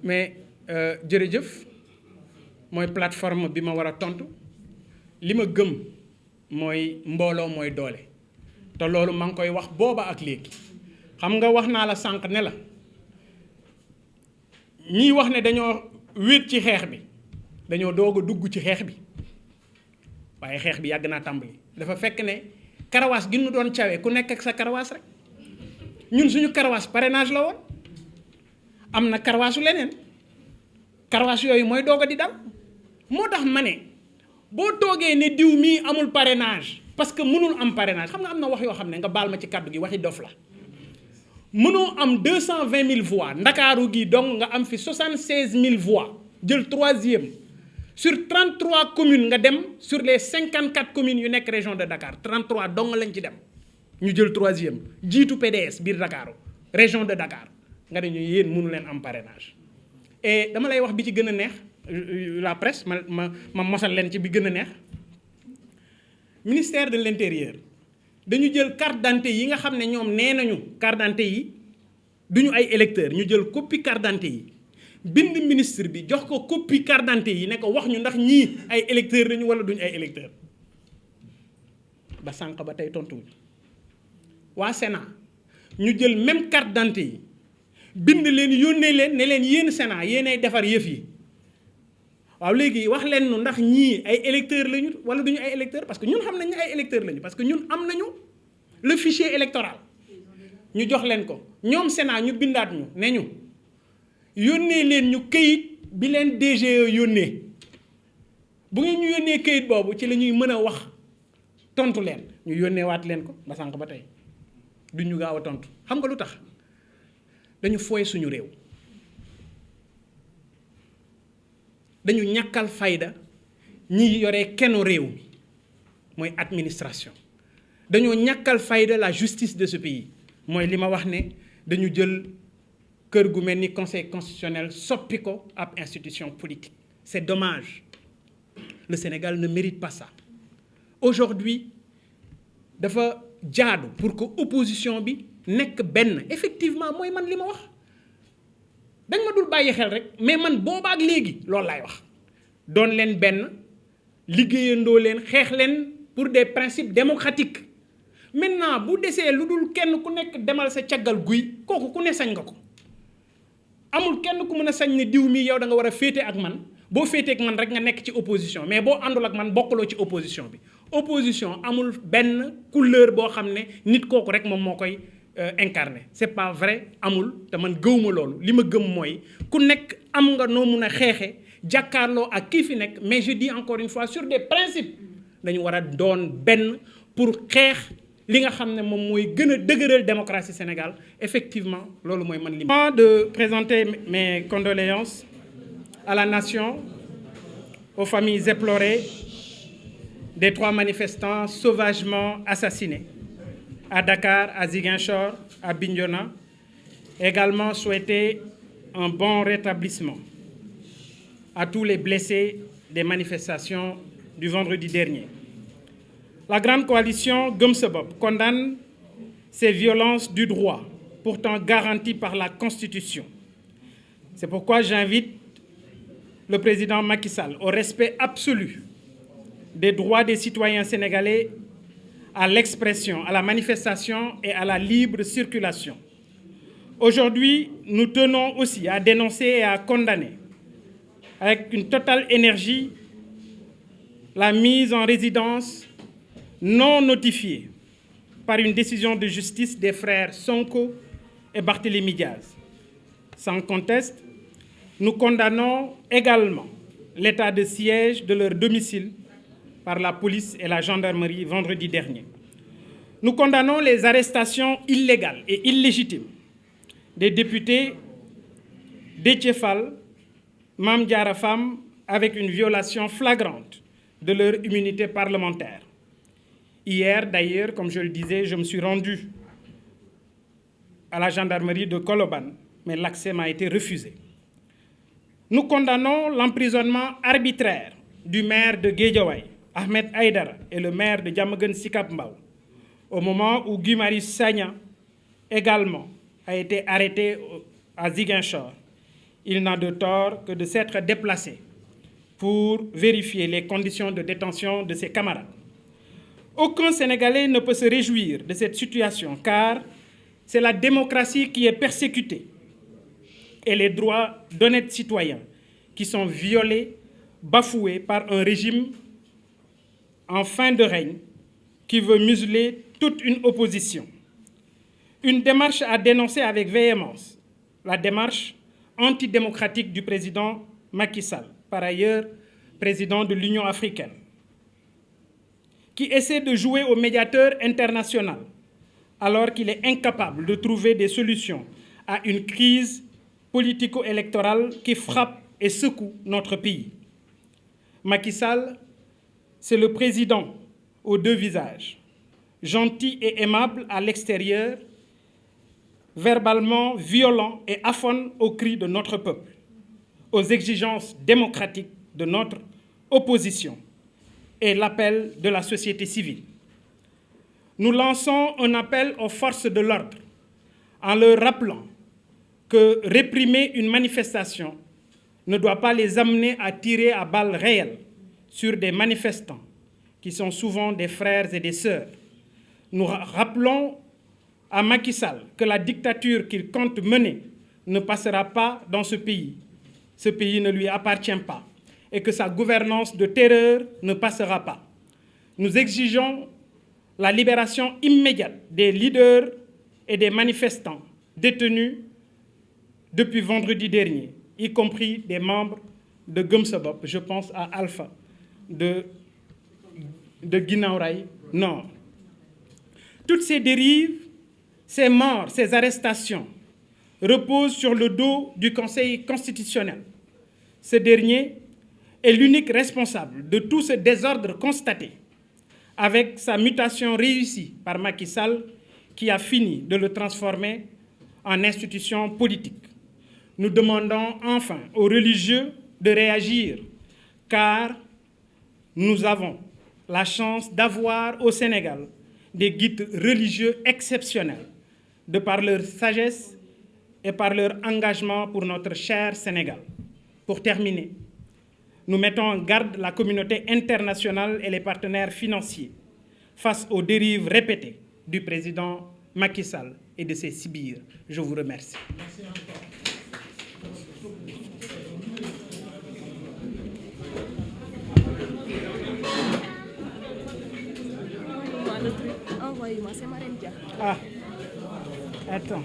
mais jërëjëf mooy plateforme bi ma war a tontu li ma gëm mooy mbooloo mooy doole te loolu ma ngi koy wax booba ak léegi xam nga wax naa la sànq ne la ñiy wax ne dañoo wéet ci xeex bi dañoo doog a dugg ci xeex bi waaye xeex bi yàgg naa tàmbali dafa fekk ne karawaas gi nu doon cawee ku nekk ak sa karawaas rek ñun suñu karawaas parrainage la woon am na karawaasu leneen karawaas yooyu mooy doog a di dal moo tax ma ne boo toogee ne diw mii amul parrainage parce que mënul am parrainage xam nga am na wax yoo xam ne nga baal ma ci kàddu gi waxi dof la mënoo am 220 000 voix ndakaaru gi donc nga am fi 76 000 voix jël 3e sur 33 communes nga dem sur les 54 communes yu nekk région de Dakar 33 dong lañ ci dem ñu jël 3e jiitu PDS biir Dakar région de Dakar nga ne ñu yéen mënu leen am parrainage et dama lay wax bi ci gën a neex la presse ma mosal leen ci bi gën a neex ministère de l'intérieur dañu jël carte d'identité yi nga xam ne ñoom nee nañu carte d'identité yi duñu ay électeurs ñu jël copie carte d'identité yi bind ministre bi jox ko copie carte d'identité yi ne ko wax ñu ndax ñii ay électeurs lañu wala duñu ay électeurs ba sànq ba tey tontuwuñu waa Sénat ñu jël même carte d'identité yi bind leen yónnee leen ne leen yéen Sénat yéenay defar yëf yi waaw léegi wax leen nu ndax ñii ay électeurs lañu wala duñu ay électeurs parce que ñun xam nañ ne ay électeurs lañu parce que ñun am nañu le fichier électoral ñu jox leen ko ñoom Sénat ñu bindaat ñu ne ñu yónnee leen ñu këyit bi leen DGE yónnee bu ngeen ñu yónnee këyit boobu ci la ñuy mën a wax tontu leen ñu yónnee waat leen ko ba sànq ba tey duñu gaaw a tontu xam nga lu tax dañu fooy suñu réew dañu ñàkkal fayda ñi yore kenu réew mi mooy administration dañoo ñàkkal fayda la justice de ce pays mooy li ma wax ne dañu jël kër gu mel ni conseil constitutionnel soppi ko ab institution politique c'est dommage le Sénégal ne mérite pas ça aujourd'hui dafa jaadu pour que opposition bi nekk benn effectivement mooy man li ma wax dañ ma dul bàyyi xel rek mais man boobaak léegi loolu laay wax doon leen benn liggéeyandoo leen xeex leen pour des principes démocratiques maintenant bu desee lu dul kenn ku nekk demal sa caggal guy kooku ku ne sañ nga ko amul kenn ku mën a sañ ne diw mii yow da nga war a féete ak man boo féetee ak man rek nga nekk ci opposition mais boo àndul ak man bokkuloo ci opposition bi opposition amul benn couleur boo xam ne nit kooku rek moom moo koy incarné c'est pas vrai amul te man gëwuma loolu li ma gëm mooy ku nekk am nga noo mun a xeexe jàkkaarloo ak kii fi nekk mais je dis encore une fois sur des principes dañu war a doon benn pour xeex li nga xam ne moom mooy gën a dëgëral démocratie Sénégal effectivement loolu mooy man li de présenter mes condoléances à la nation aux familles éplorées des 3 manifestants sauvagement assassinés à Dakar, à Ziguinchor, à Bignona. Également souhaiter un bon rétablissement à tous les blessés des manifestations du vendredi dernier. La grande coalition Gëm Sa Bopp condamne ces violences du droit, pourtant garanties par la Constitution. C'est pourquoi j'invite le président Macky Sall au respect absolu des droits des citoyens sénégalais à l'expression, à la manifestation et à la libre circulation. Aujourd'hui, nous tenons aussi à dénoncer et à condamner avec une totale énergie la mise en résidence non notifiée par une décision de justice des frères Sonko et Barthélémy Diaz. Sans conteste, nous condamnons également l'état de siège de leur domicile par la police et la gendarmerie vendredi dernier. Nous condamnons les arrestations illégales et illégitimes des députés Déthié Fall, Mame Diarra Fam, avec une violation flagrante de leur immunité parlementaire. Hier, d'ailleurs, comme je le disais, je me suis rendu à la gendarmerie de Colobane, mais l'accès m'a été refusé. Nous condamnons l'emprisonnement arbitraire du maire de Guédiawaye, Ahmed Aïdara, et le maire de Diamaguène Sicap Mbao, au moment où Guy Marius Sagna également a été arrêté à Ziguinchor il n'a de tort que de s'être déplacé pour vérifier les conditions de détention de ses camarades. Aucun Sénégalais ne peut se réjouir de cette situation, car c'est la démocratie qui est persécutée et les droits d'honnêtes citoyens qui sont violés, bafoués par un régime en fin de règne qui veut museler toute une opposition. Une démarche à dénoncer avec véhémence, la démarche antidémocratique du président Macky Sall, par ailleurs président de l'Union africaine, qui essaie de jouer au médiateur international alors qu'il est incapable de trouver des solutions à une crise politico-électorale qui frappe et secoue notre pays. Macky Sall, c'est le président aux deux visages, gentil et aimable à l'extérieur, verbalement violent et aphone aux cris de notre peuple, aux exigences démocratiques de notre opposition et l'appel de la société civile. Nous lançons un appel aux forces de l'ordre en leur rappelant que réprimer une manifestation ne doit pas les amener à tirer à balles réelles sur des manifestants qui sont souvent des frères et des sœurs. Nous rappelons à Macky Sall que la dictature qu'il compte mener ne passera pas dans ce pays. Ce pays ne lui appartient pas et que sa gouvernance de terreur ne passera pas. Nous exigeons la libération immédiate des leaders et des manifestants détenus depuis vendredi dernier, y compris des membres de Gëm Sa Bopp, je pense à Alpha de Guinaw Rail Nord. Toutes ces dérives, ces morts, ces arrestations reposent sur le dos du Conseil constitutionnel. Ce dernier est l'unique responsable de tout ce désordre constaté, avec sa mutation réussie par Macky Sall, qui a fini de le transformer en institution politique. Nous demandons enfin aux religieux de réagir, car nous avons la chance d'avoir au Sénégal des guides religieux exceptionnels, de par leur sagesse et par leur engagement pour notre cher Sénégal. Pour terminer, nous mettons en garde la communauté internationale et les partenaires financiers face aux dérives répétées du président Macky Sall et de ses sbires. Je vous remercie. Ah, attends.